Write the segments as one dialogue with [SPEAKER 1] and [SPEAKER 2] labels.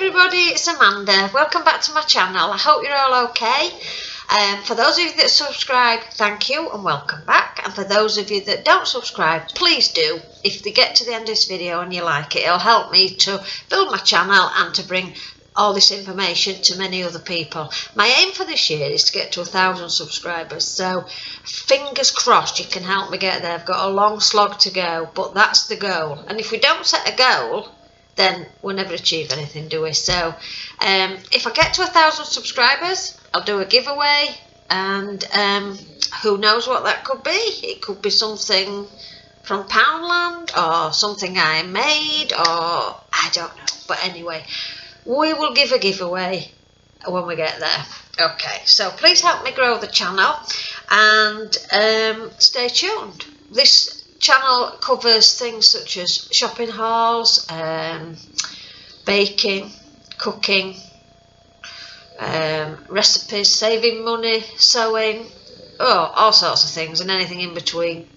[SPEAKER 1] everybody, it's Amanda. Welcome back to my channel. I hope you're all okay. For those of you that subscribe, thank you and welcome back. And for those of you that don't subscribe, please do. If they get to the end of this video and you like it, it'll help me to build my channel and to bring all this information to many other people. My aim for this year is to get to 1,000 subscribers, so fingers crossed you can help me get there. I've got a long slog to go, but that's the goal. And if we don't set a goal, then we'll never achieve anything, do we? So if I get to 1,000 subscribers, I'll do a giveaway, and who knows what that could be. It could be something from Poundland or something I made, or I don't know. But anyway, we will give a giveaway when we get there. Okay, so please help me grow the channel and stay tuned. This channel covers things such as shopping hauls, baking, cooking, recipes, saving money, sewing, all sorts of things and anything in between.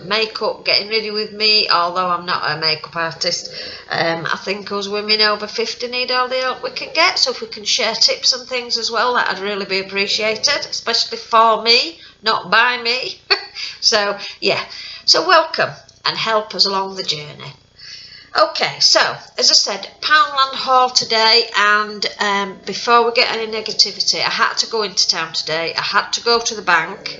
[SPEAKER 1] Makeup, getting ready with me, although I'm not a makeup artist. I think us women over 50 need all the help we can get, so if we can share tips and things as well, that'd really be appreciated, especially for me, not by me. So yeah, so welcome and help us along the journey. Okay, so as I said, Poundland Haul today, and before we get any negativity, I had to go into town today. I had to go to the bank.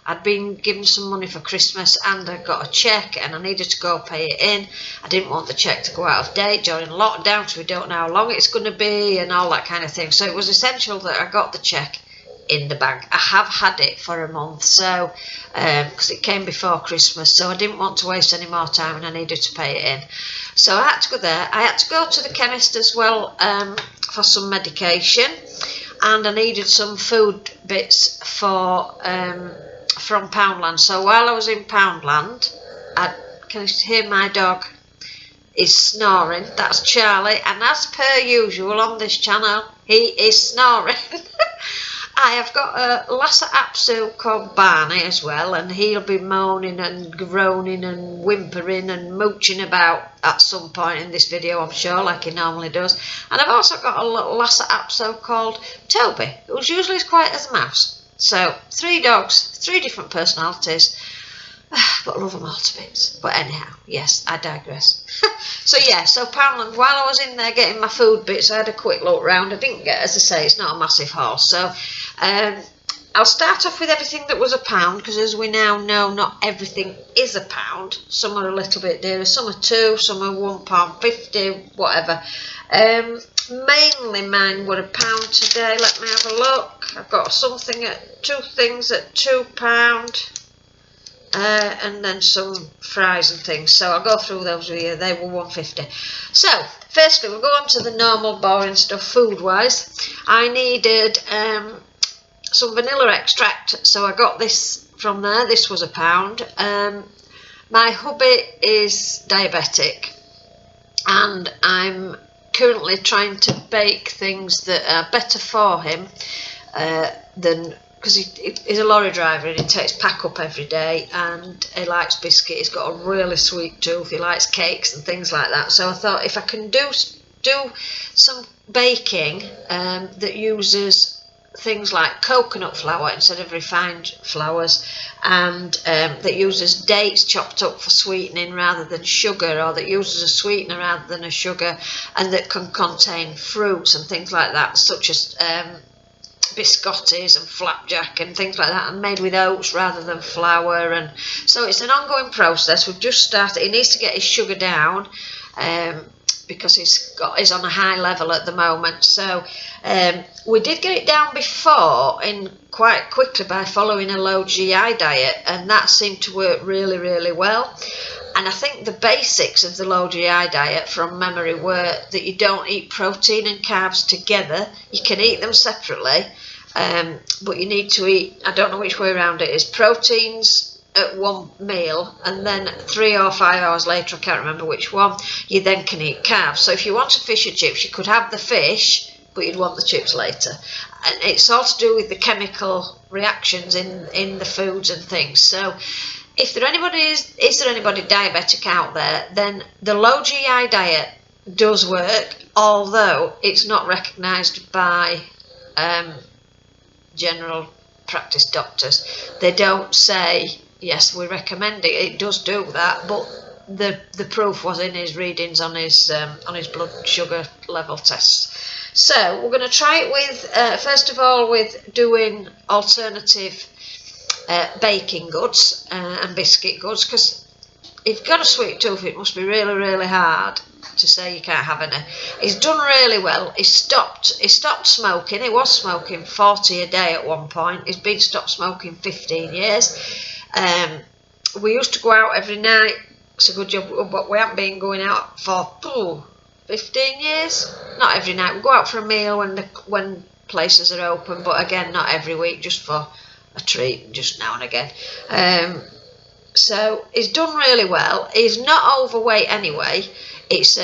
[SPEAKER 1] I'd been given some money for Christmas and I got a cheque and I needed to go pay it in. I didn't want the cheque to go out of date during lockdown, so we don't know how long it's going to be and all that kind of thing. So it was essential that I got the cheque in the bank. I have had it for a month, so because it came before Christmas, so I didn't want to waste any more time and I needed to pay it in. So I had to go there. I had to go to the chemist as well for some medication, and I needed some food bits for from Poundland. So while I was in Poundland, I can hear my dog is snoring. That's Charlie, and as per usual on this channel, he is snoring. I have got a Lhasa Apso called Barney as well, and he'll be moaning and groaning and whimpering and mooching about at some point in this video, I'm sure, like he normally does. And I've also got a little Lhasa Apso called Toby, who's usually as quiet as a mouse. So 3 dogs, 3 different personalities, but I love them all to bits. But anyhow, yes, I digress. So yeah, so Poundland, while I was in there getting my food bits, I had a quick look round. I didn't get, as I say, it's not a massive haul. So I'll start off with everything that was £1, because as we now know, not everything is £1. Some are a little bit dearer, some are £2, some are £1.50, whatever. Mainly mine were £1 today. Let me have a look. I've got something at 2 things at £2, and then some fries and things. So I'll go through those with you. They were £1.50. So firstly, we'll go on to the normal boring stuff food wise. I needed some vanilla extract, so I got this from there. This was £1. My hubby is diabetic, and I'm currently trying to bake things that are better for him than, because he's a lorry driver and he takes pack up every day, and he likes biscuit. He's got a really sweet tooth. He likes cakes and things like that. So I thought if I can do some baking that uses things like coconut flour instead of refined flours, and that uses dates chopped up for sweetening rather than sugar, or that uses a sweetener rather than a sugar, and that can contain fruits and things like that, such as biscottis and flapjack and things like that, and made with oats rather than flour. And so it's an ongoing process. We've just started. He needs to get his sugar down because he's on a high level at the moment. So we did get it down before in quite quickly by following a low GI diet, and that seemed to work really, really well. And I think the basics of the low GI diet from memory were that you don't eat protein and carbs together. You can eat them separately, but you need to eat, I don't know which way around it is, proteins at one meal, and then 3 or 5 hours later, I can't remember which one, you then can eat carbs. So if you wanted fish and chips, you could have the fish, but you'd want the chips later. And it's all to do with the chemical reactions in the foods and things. So if there is there anybody diabetic out there, then the low GI diet does work, although it's not recognised by general practice doctors. They don't say, yes, we recommend it. It does do that, but the proof was in his readings on his blood sugar level tests. So we're going to try it with, first of all, with doing alternative baking goods and biscuit goods, because if you've got a sweet tooth, it must be really, really hard to say you can't have any. He's done really well. He stopped smoking. He was smoking 40 a day at one point. He's been stopped smoking 15 years. We used to go out every night. It's a good job, but we haven't been going out for 15 years. Not every night. We go out for a meal when places are open, but again, not every week, just for a treat, just now and again. So he's done really well. He's not overweight anyway. It's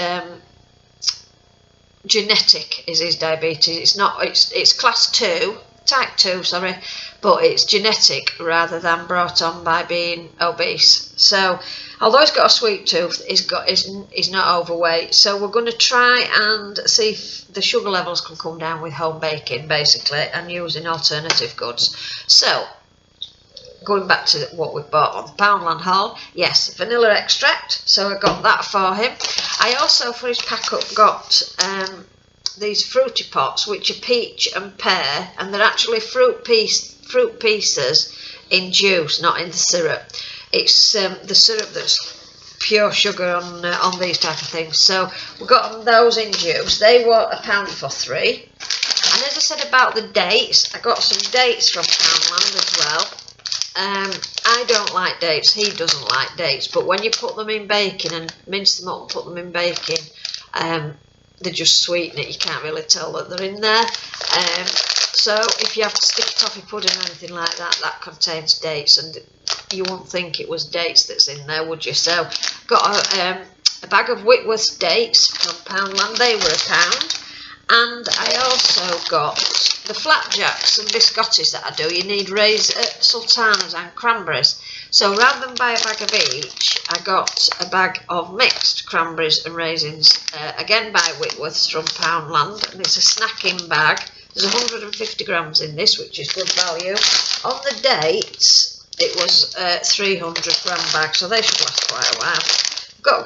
[SPEAKER 1] genetic is his diabetes. It's not. It's class 2, type 2, sorry, but it's genetic rather than brought on by being obese. So although he's got a sweet tooth, he's not overweight. So we're going to try and see if the sugar levels can come down with home baking, basically, and using alternative goods. So going back to what we bought on the Poundland Haul, yes, vanilla extract, so I got that for him. I also, for his pack-up, got these fruity pots, which are peach and pear, and they're actually fruit pieces in juice, not in the syrup. It's the syrup that's pure sugar on these type of things. So we got those in juice. They were £1 for 3. And as I said about the dates, I got some dates from Poundland as well. I don't like dates, he doesn't like dates, but when you put them in baking and mince them up and put them in baking, they just sweeten it. You can't really tell that they're in there. So if you have sticky toffee pudding or anything like that, that contains dates, and you wouldn't think it was dates that's in there, would you? So got a bag of Whitworth's dates from Poundland. They were £1. And I also got the flapjacks and biscottis that I do. You need sultanas and cranberries. So rather than buy a bag of each, I got a bag of mixed cranberries and raisins, again by Whitworth's from Poundland. And it's a snacking bag. There's 150 grams in this, which is good value. On the dates, it was 300 gram bag, so they should last quite a while. Got a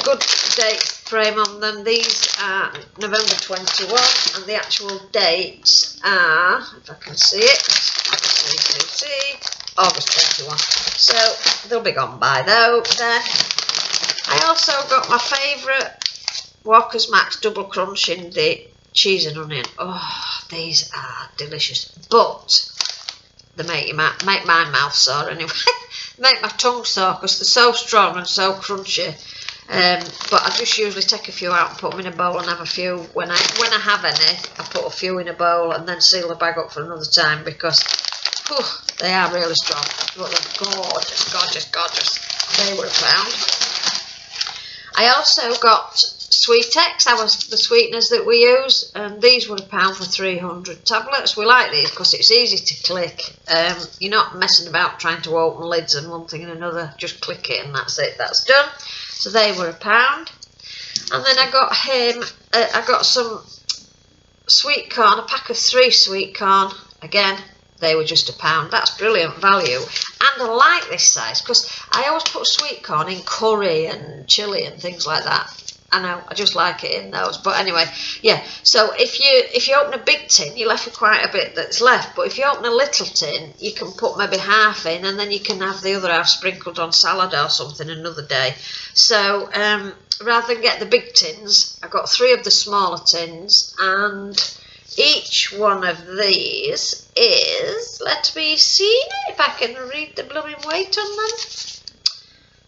[SPEAKER 1] good date frame on them. These are November 21, and the actual dates are, if I can see it, August 21. So they'll be gone by though. Then I also got my favourite Walker's Max Double Crunch in the cheese and onion. Oh, these are delicious, but they make my mouth sore anyway. Make my tongue sore because they're so strong and so crunchy. But I just usually take a few out and put them in a bowl and have a few. When I have any, I put a few in a bowl and then seal the bag up for another time, because they are really strong. But they're gorgeous, gorgeous, gorgeous. They were £1. I also got Sweetex. That was the sweeteners that we use, and these were £1 for 300 tablets. We like these because it's easy to click. You're not messing about trying to open lids and one thing and another. Just click it and that's it. That's done. So they were £1. And then I got him. I got some sweet corn, a pack of 3 sweet corn. Again, they were just £1. That's brilliant value. And I like this size because I always put sweet corn in curry and chilli and things like that. I know, I just like it in those. But anyway, yeah. So if you open a big tin, you're left with quite a bit that's left. But if you open a little tin, you can put maybe half in, and then you can have the other half sprinkled on salad or something another day. So rather than get the big tins, I got 3 of the smaller tins, and each one of these is, let me see if I can read the blooming weight on them.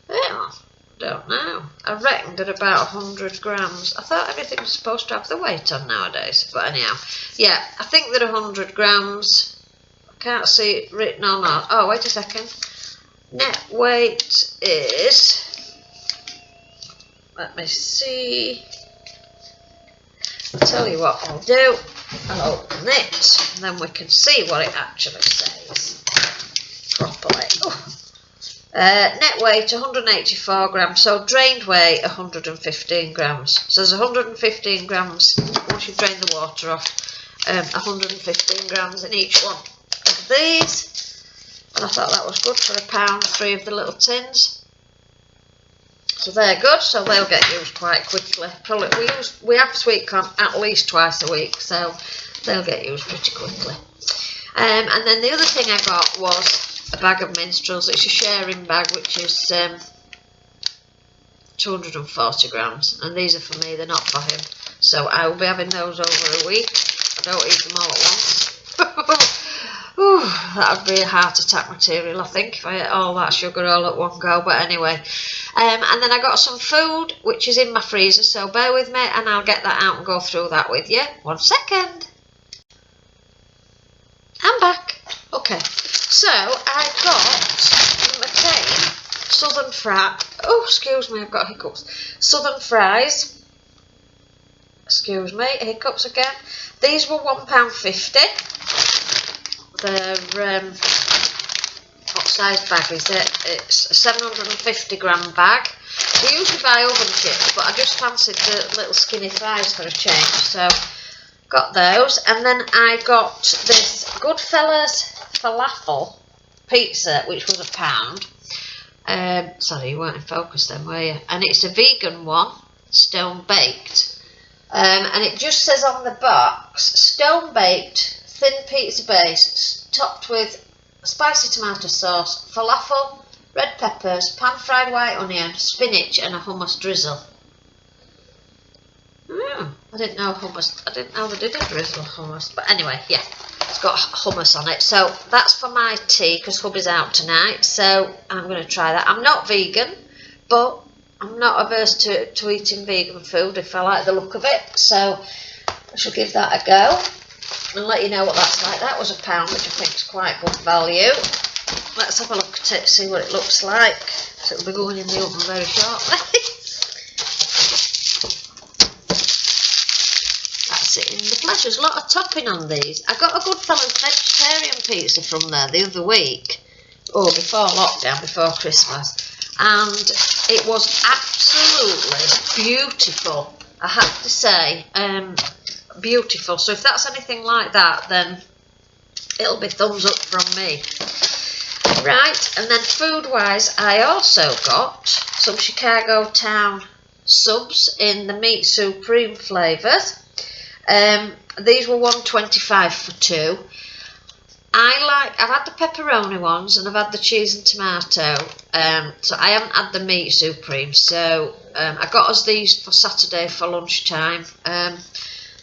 [SPEAKER 1] Well, don't know. I reckoned at about 100 grams. I thought everything was supposed to have the weight on nowadays. But anyhow, yeah, I think they're 100 grams. I can't see it written on that. Oh, wait a second. Net weight is, let me see. I'll tell you what I'll do. I'll open it, and then we can see what it actually says properly. Oh, Net weight 184 grams, so drained weight 115 grams. So there's 115 grams once you drain the water off, 115 grams in each one of these. And I thought that was good for £1, 3 of the little tins. So they're good, so they'll get used quite quickly. Probably we have sweet corn at least twice a week, so they'll get used pretty quickly. And then the other thing I got was a bag of minstrels. It's a sharing bag, which is 240 grams, and these are for me, they're not for him, so I will be having those over a week. I don't eat them all at once. Ooh, that would be a heart attack material, I think, if I ate all that sugar all at one go, but anyway. And then I got some food which is in my freezer, so bear with me and I'll get that out and go through that with you. 1 second. I'm back. Okay, so I got in my tin southern fry. Oh, excuse me, I've got hiccups. Southern fries. Excuse me, hiccups again. These were £1.50. They're what size bag is it? It's a 750 gram bag. We usually buy oven chips, but I just fancied the little skinny fries for a change, so got those. And then I got this Goodfellas falafel pizza, which was £1. Sorry, you weren't in focus then, were you? And it's a vegan one, stone baked. And it just says on the box, stone baked, thin pizza base, topped with spicy tomato sauce, falafel, red peppers, pan fried white onion, spinach, and a hummus drizzle. I didn't know they did a drizzle hummus, but anyway, yeah, it's got hummus on it. So that's for my tea because hubby's out tonight, so I'm going to try that. I'm not vegan, but I'm not averse to eating vegan food if I like the look of it, so I shall give that a go and let you know what that's like. That was £1, which I think is quite good value. Let's have a look at it, see what it looks like. So it'll be going in the oven very shortly. That's it in the flesh. There's a lot of topping on these. I got a Goodfellas vegetarian pizza from there the other week, before lockdown, before Christmas, and it was absolutely beautiful, I have to say. Beautiful. So if that's anything like that, then it'll be thumbs up from me. Right, and then food wise, I also got some Chicago Town subs in the meat supreme flavours. These were £1.25 for 2. I've had the pepperoni ones and I've had the cheese and tomato, so I haven't had the meat supreme, so I got us these for Saturday for lunchtime.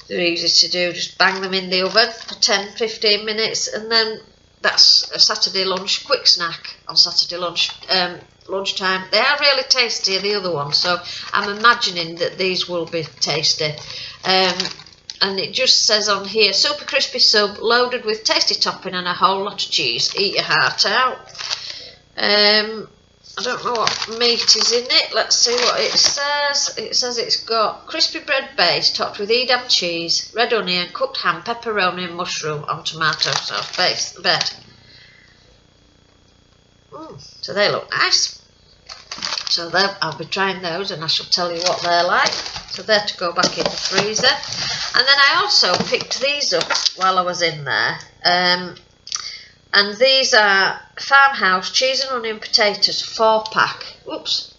[SPEAKER 1] They're easy to do, just bang them in the oven for 10-15 minutes, and then that's a Saturday lunch, quick snack on Saturday lunchtime. They are really tasty, the other ones, so I'm imagining that these will be tasty. And it just says on here, super crispy sub, loaded with tasty topping and a whole lot of cheese. Eat your heart out. I don't know what meat is in it. Let's see what it says. It says it's got crispy bread base topped with Edam cheese, red onion, cooked ham, pepperoni and mushroom on tomato sauce bed. So they look nice. So I'll be trying those and I shall tell you what they're like. So they're to go back in the freezer. And then I also picked these up while I was in there. And these are Farmhouse cheese and onion potatoes 4-pack. Whoops.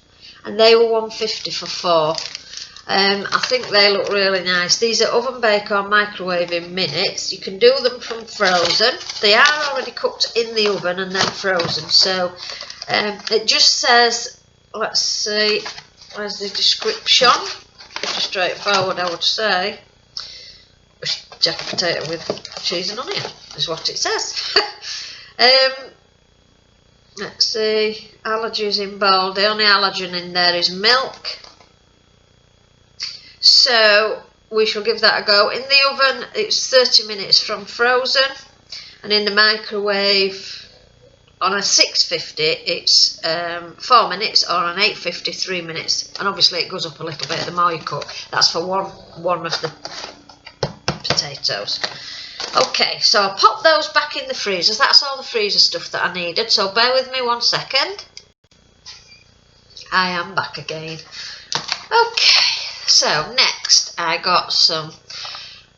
[SPEAKER 1] And they were £1.50 for 4. I think they look really nice. These are oven bake or microwave in minutes. You can do them from frozen. They are already cooked in the oven and then frozen. So it just says, let's see, where's the description? Pretty straightforward, I would say. Jack potato with cheese and onion is what it says. Let's see, allergies in bold. The only allergen in there is milk. So we shall give that a go. In the oven, it's 30 minutes from frozen, and in the microwave on a 650, it's 4 minutes, or on 850, 3 minutes. And obviously it goes up a little bit the more you cook. That's for one of the potatoes. Okay, so I'll pop those back in the freezers. That's all the freezer stuff that I needed, so bear with me 1 second. I am back again. Okay, so next I got some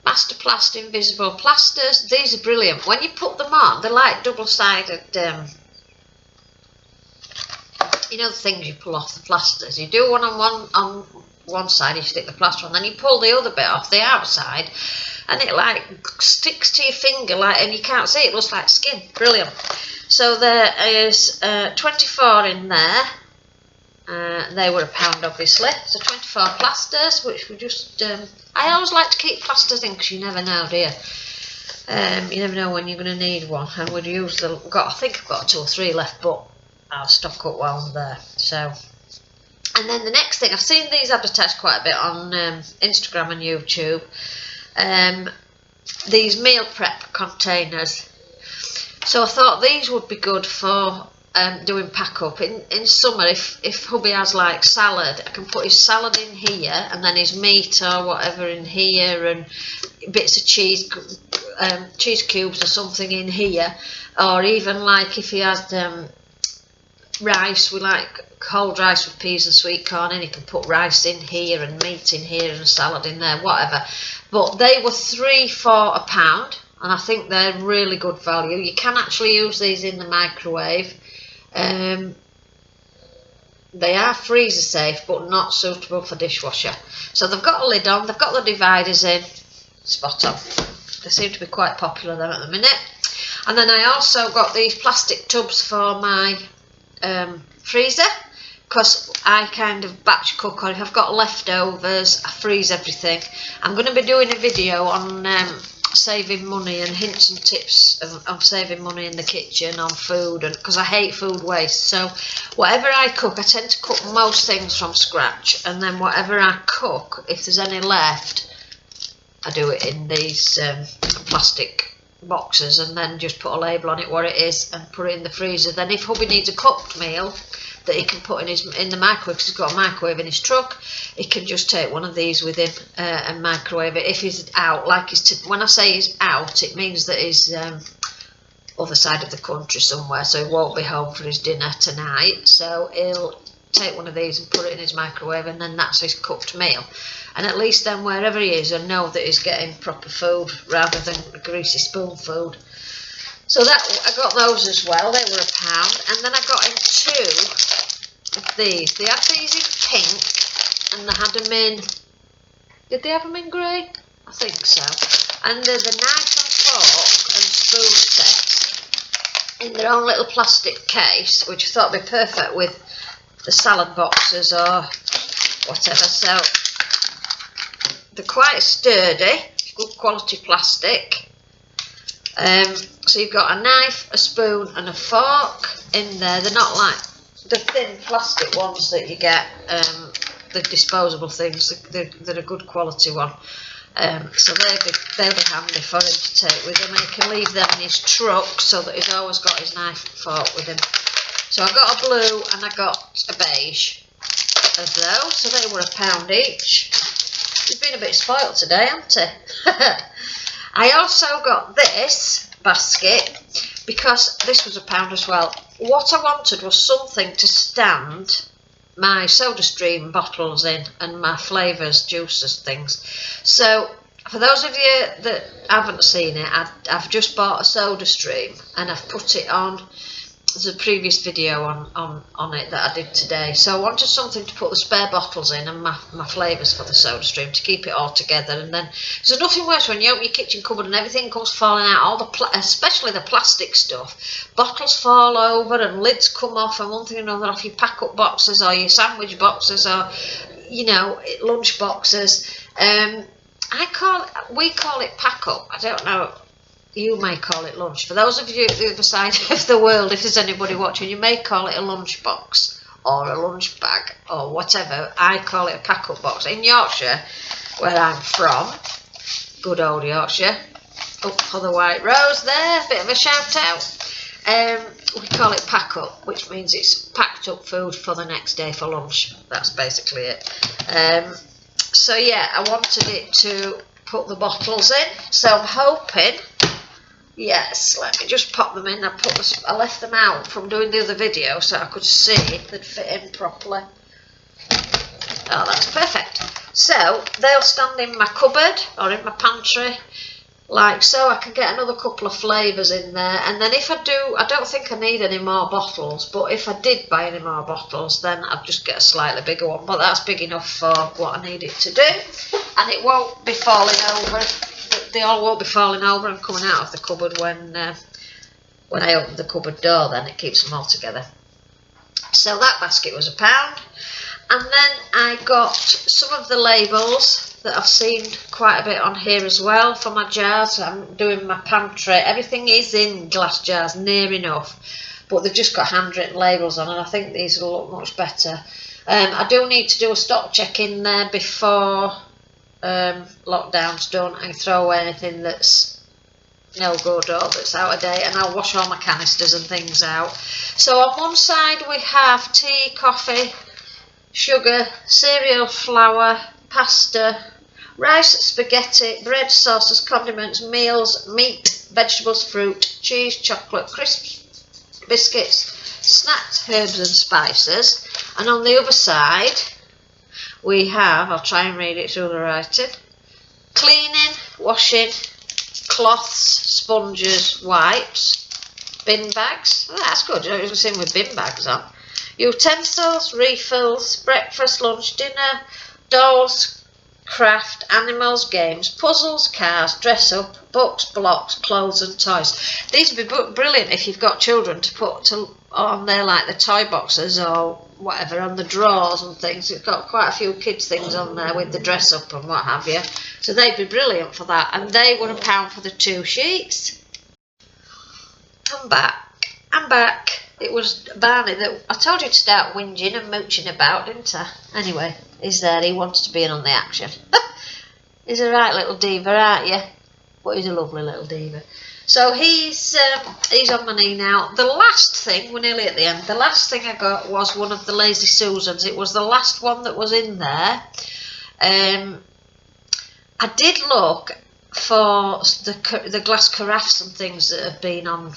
[SPEAKER 1] Masterplast invisible plasters. These are brilliant. When you put them on, they're like double-sided, you know the things you pull off the plasters. You do one on one side, you stick the plaster on, then you pull the other bit off the outside, and it like sticks to your finger, like, and you can't see it. It looks like skin. Brilliant. So there is 24 in there. They were £1 obviously. So 24 plasters, which we just I always like to keep plasters in because you never know, do you? You never know when you're going to need one, and we'd use the I think I've got 2 or 3 left, but I'll stock up while I'm there. So, and then the next thing, I've seen these advertised quite a bit on Instagram and YouTube. These meal prep containers. So I thought these would be good for doing pack up in summer. If hubby has like salad, I can put his salad in here, and then his meat or whatever in here, and bits of cheese cubes or something in here, or even like if he has rice, we like cold rice with peas and sweet corn in, he can put rice in here and meat in here and salad in there, whatever. But they were 3 for £1, and I think they're really good value. You can actually use these in the microwave. They are freezer safe, but not suitable for dishwasher. So they've got a lid on, they've got the dividers in, spot on. They seem to be quite popular there at the minute. And then I also got these plastic tubs for my freezer, because I kind of batch cook, or if I've got leftovers, I freeze everything. I'm going to be doing a video on saving money and hints and tips of saving money in the kitchen on food, and because I hate food waste. So whatever I cook, I tend to cook most things from scratch, and then whatever I cook, if there's any left, I do it in these plastic boxes, and then just put a label on it what it is and put it in the freezer. Then if hubby needs a cooked meal that he can put in the microwave, because he's got a microwave in his truck, he can just take one of these with him and microwave it. If he's out, like when I say he's out, it means that he's other side of the country somewhere, so he won't be home for his dinner tonight. So he'll take one of these and put it in his microwave, and then that's his cooked meal. And at least then wherever he is, I know that he's getting proper food rather than greasy spoon food. So that I got those as well. They were £1, and then I got him 2 of these. They had these in pink, and they had them in. Did they have them in grey? I think so. And they're the knife and fork and spoon sets in their own little plastic case, which I thought would be perfect with the salad boxes or whatever. So they're quite sturdy, good quality plastic. So you've got a knife, a spoon and a fork in there. They're not like the thin plastic ones that you get, the disposable things. They're a good quality one. So they'll be handy for him to take with him, and he can leave them in his truck so that he's always got his knife and fork with him. So I got a blue and I got a beige of those, so they were £1 each. He's been a bit spoilt today, hasn't he? I also got this basket because this was £1 as well. What I wanted was something to stand my soda stream bottles in and my flavours, juices, things. So for those of you that haven't seen it, I've just bought a soda stream and I've put it on. There's a previous video on it that I did today. So I wanted something to put the spare bottles in and my flavours for the soda stream to keep it all together. And then there's nothing worse when you open your kitchen cupboard and everything comes falling out, all the especially the plastic stuff. Bottles fall over and lids come off, and one thing or another off your pack up boxes or your sandwich boxes or, you know, lunch boxes. We call it pack up. I don't know. You may call it lunch. For those of you at the other side of the world, if there's anybody watching, you may call it a lunch box or a lunch bag or whatever. I call it a pack-up box. In Yorkshire, where I'm from, good old Yorkshire, up for the White Rose there, bit of a shout out. We call it pack-up, which means it's packed up food for the next day for lunch. That's basically it. So yeah, I wanted it to put the bottles in, so I'm hoping. Yes, let me just pop them in. I left them out from doing the other video so I could see they'd fit in properly. Oh, that's perfect. So they'll stand in my cupboard or in my pantry, like so. I can get another couple of flavours in there, and then if I do, I don't think I need any more bottles, but if I did buy any more bottles, then I'd just get a slightly bigger one, but that's big enough for what I need it to do, and it won't be falling over. They all won't be falling over and coming out of the cupboard when I open the cupboard door. Then it keeps them all together. So that basket was £1. And then I got some of the labels that I've seen quite a bit on here as well for my jars. I'm doing my pantry. Everything is in glass jars, near enough, but they've just got handwritten labels on, and I think these will look much better. I do need to do a stock check in there before lockdown's done and throw away anything that's no good or that's out of date, and I'll wash all my canisters and things out. So on one side we have tea, coffee, sugar, cereal, flour, pasta, rice, spaghetti, bread, sauces, condiments, meals, meat, vegetables, fruit, cheese, chocolate, crisps, biscuits, snacks, herbs and spices. And on the other side we have, I'll try and read it through the writing, cleaning, washing, cloths, sponges, wipes, bin bags. Oh, that's good, you know, it's the same with bin bags on. Utensils, refills, breakfast, lunch, dinner, dolls, craft, animals, games, puzzles, cars, dress up, books, blocks, clothes and toys. These would be brilliant if you've got children to put on there, like the toy boxes or whatever, on the drawers and things. It's got quite a few kids things on there with the dress up and what have you. So they'd be brilliant for that. And they were £1 for the 2 sheets. I'm back. It was Barney that I told you to start whinging and mooching about, didn't I? Anyway, he's there. He wants to be in on the action. He's a right little diva, aren't you? But he's a lovely little diva. So he's on my knee now. The last thing, we're nearly at the end. The last thing I got was one of the Lazy Susans. It was the last one that was in there. I did look for the glass carafes and things that have been on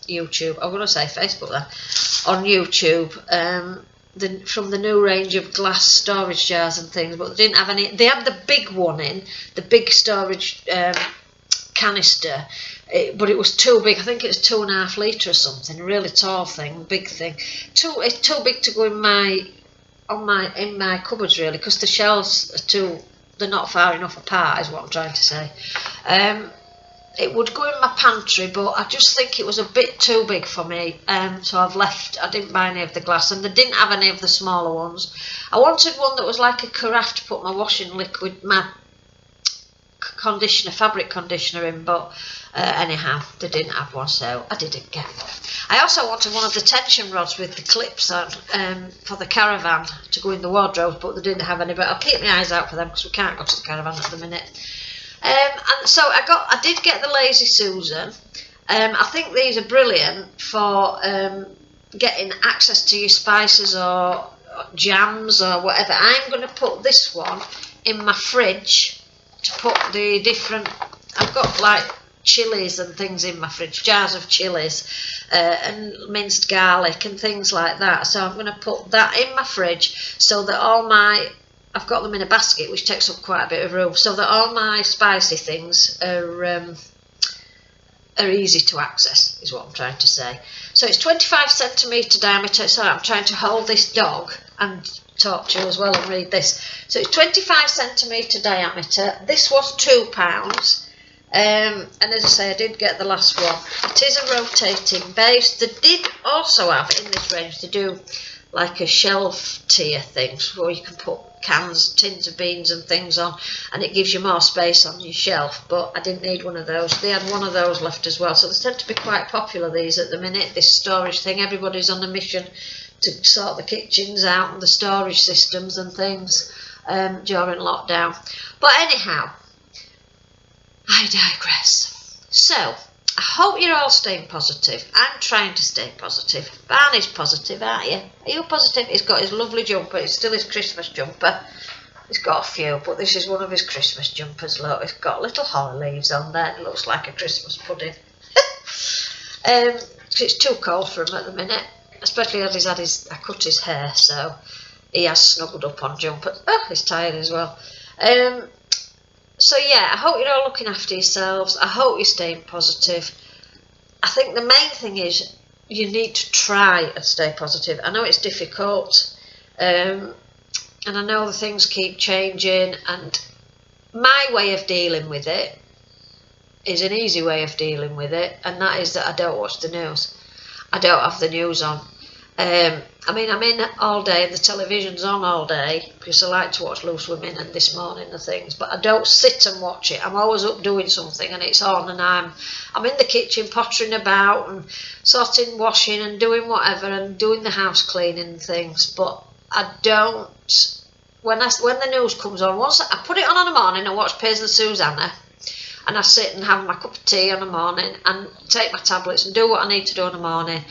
[SPEAKER 1] YouTube. I'm going to say Facebook then. On YouTube, from the new range of glass storage jars and things, but they didn't have any. They had the big one in, the big storage canister, but it was too big. I think it was 2.5 litre or something. A really tall thing, big thing. It's too big to go in my cupboards really, because the shelves are they're not far enough apart, is what I'm trying to say. It would go in my pantry, but I just think it was a bit too big for me, so I've left. I didn't buy any of the glass, and they didn't have any of the smaller ones. I wanted one that was like a carafe to put my washing liquid, my conditioner, fabric conditioner in, but anyhow, they didn't have one, so I didn't get one. I also wanted one of the tension rods with the clips on for the caravan to go in the wardrobe, but they didn't have any, but I'll keep my eyes out for them because we can't go to the caravan at the minute. And so I did get the Lazy Susan. I think these are brilliant for getting access to your spices or jams or whatever. I'm going to put this one in my fridge to put the different. I've got like chilies and things in my fridge, jars of chilies and minced garlic and things like that. So I'm going to put that in my fridge so that I've got them in a basket, which takes up quite a bit of room, so that all my spicy things are easy to access, is what I'm trying to say. So it's 25cm diameter. Sorry, I'm trying to hold this dog and talk to you as well and read this. So it's 25cm diameter. This was £2. And as I say, I did get the last one. It is a rotating base. They did also have in this range, they do like a shelf tier thing where you can put cans, tins of beans and things on, and it gives you more space on your shelf, but I didn't need one of those. They had one of those left as well, so they tend to be quite popular, these, at the minute, this storage thing. Everybody's on a mission to sort the kitchens out and the storage systems and things during lockdown. But anyhow, I digress. So I hope you're all staying positive. I'm trying to stay positive. Barney's positive, aren't you? Are you positive? He's got his lovely jumper. It's still his Christmas jumper. He's got a few, but this is one of his Christmas jumpers. Look, it's got little holly leaves on there. It looks like a Christmas pudding. It's too cold for him at the minute, especially as I cut his hair, so he has snuggled up on Jumper. Oh, he's tired as well. So yeah, I hope you're all looking after yourselves. I hope you're staying positive. I think the main thing is you need to try and stay positive. I know it's difficult, and I know the things keep changing, and my way of dealing with it is an easy way of dealing with it, and that is that I don't watch the news. I don't have the news on. I mean, I'm in all day, the television's on all day, because I like to watch Loose Women and This Morning and things, but I don't sit and watch it. I'm always up doing something and it's on, and I'm in the kitchen pottering about and sorting, washing and doing whatever and doing the house cleaning and things, but I don't, when the news comes on, once I put it on in the morning, I watch Piers and Susanna, and I sit and have my cup of tea in the morning and take my tablets and do what I need to do in the morning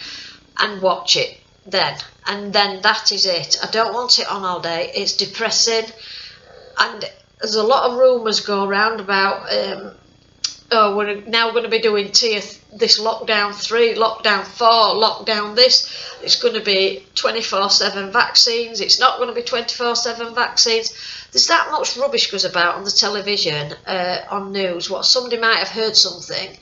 [SPEAKER 1] and watch it then, and then that is it. I don't want it on all day. It's depressing, and there's a lot of rumours go around about oh, we're now going to be doing this lockdown 3, lockdown 4, lockdown this. It's going to be 24/7 vaccines. It's not going to be 24/7 vaccines. There's that much rubbish goes about on the television, on news. What somebody might have heard something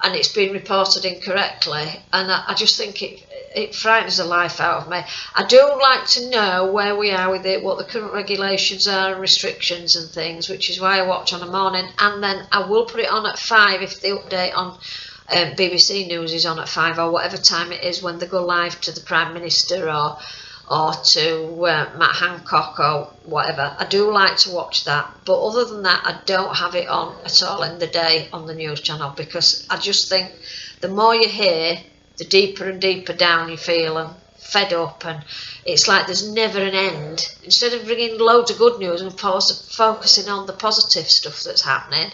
[SPEAKER 1] and it's been reported incorrectly, and I just think it frightens the life out of me. I do like to know where we are with it, what the current regulations are and restrictions and things, which is why I watch on the morning, and then I will put it on at 5 if the update on BBC News is on at 5, or whatever time it is when they go live to the Prime Minister or to Matt Hancock or whatever. I do like to watch that, but other than that I don't have it on at all in the day on the news channel, because I just think the more you hear, the deeper and deeper down you feel and fed up, and it's like there's never an end. Instead of bringing loads of good news and focusing on the positive stuff that's happening,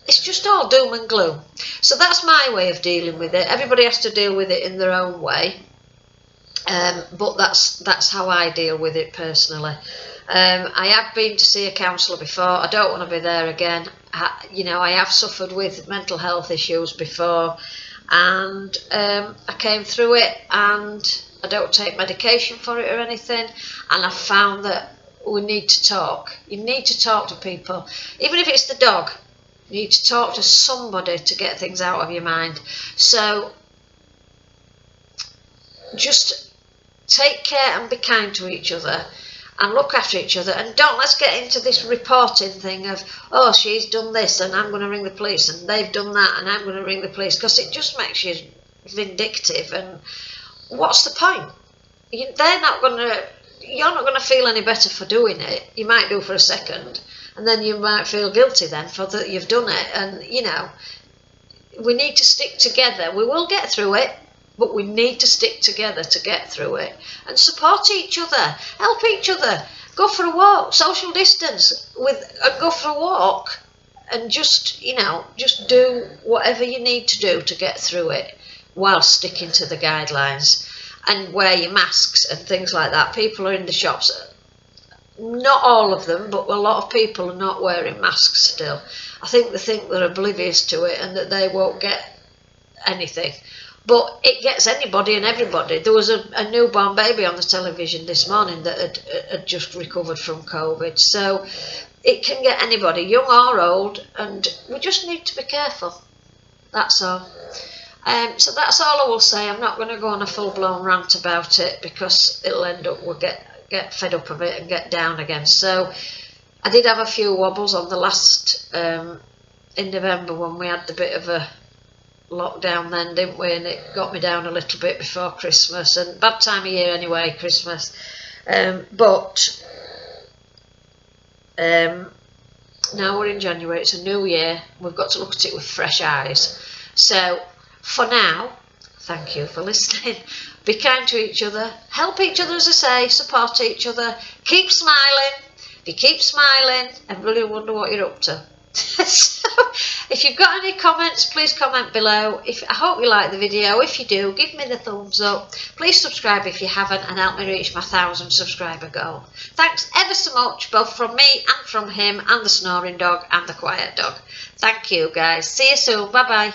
[SPEAKER 1] it's just all doom and gloom. So that's my way of dealing with it. Everybody has to deal with it in their own way. But that's how I deal with it personally. I have been to see a counsellor before. I don't want to be there again. I have suffered with mental health issues before, and I came through it, and I don't take medication for it or anything, and I found that we need to talk. You need to talk to people, even if it's the dog. You need to talk to somebody to get things out of your mind. So just take care and be kind to each other and look after each other, and let's get into this reporting thing of, oh, she's done this and I'm going to ring the police, and they've done that and I'm going to ring the police, because it just makes you vindictive, and what's the point? You're not going to feel any better for doing it. You might do for a second, and then you might feel guilty then for that you've done it, and we need to stick together. We will get through it, but we need to stick together to get through it, and support each other, help each other, go for a walk, social distance, go for a walk, and just do whatever you need to do to get through it while sticking to the guidelines, and wear your masks and things like that. People are in the shops, not all of them, but a lot of people are not wearing masks still. I think they think they're oblivious to it and that they won't get anything. But it gets anybody and everybody. There was a newborn baby on the television this morning that had just recovered from COVID. So it can get anybody, young or old, and we just need to be careful. That's all. So that's all I will say. I'm not going to go on a full-blown rant about it, because it'll end up we'll get fed up of it and get down again. So I did have a few wobbles on the last in November when we had the bit of a lockdown then, didn't we, and it got me down a little bit before Christmas, and bad time of year anyway, Christmas, but now we're in January, it's a new year, we've got to look at it with fresh eyes. So for now, thank you for listening. Be kind to each other, help each other, as I say, support each other, keep smiling. If you keep smiling, everybody will wonder what you're up to. So, if you've got any comments, please comment below. I hope you like the video. If you do, give me the thumbs up. Please subscribe if you haven't, and help me reach my 1,000 subscriber goal. Thanks ever so much, both from me and from him, and the snoring dog and the quiet dog. Thank you, guys. See you soon. Bye bye.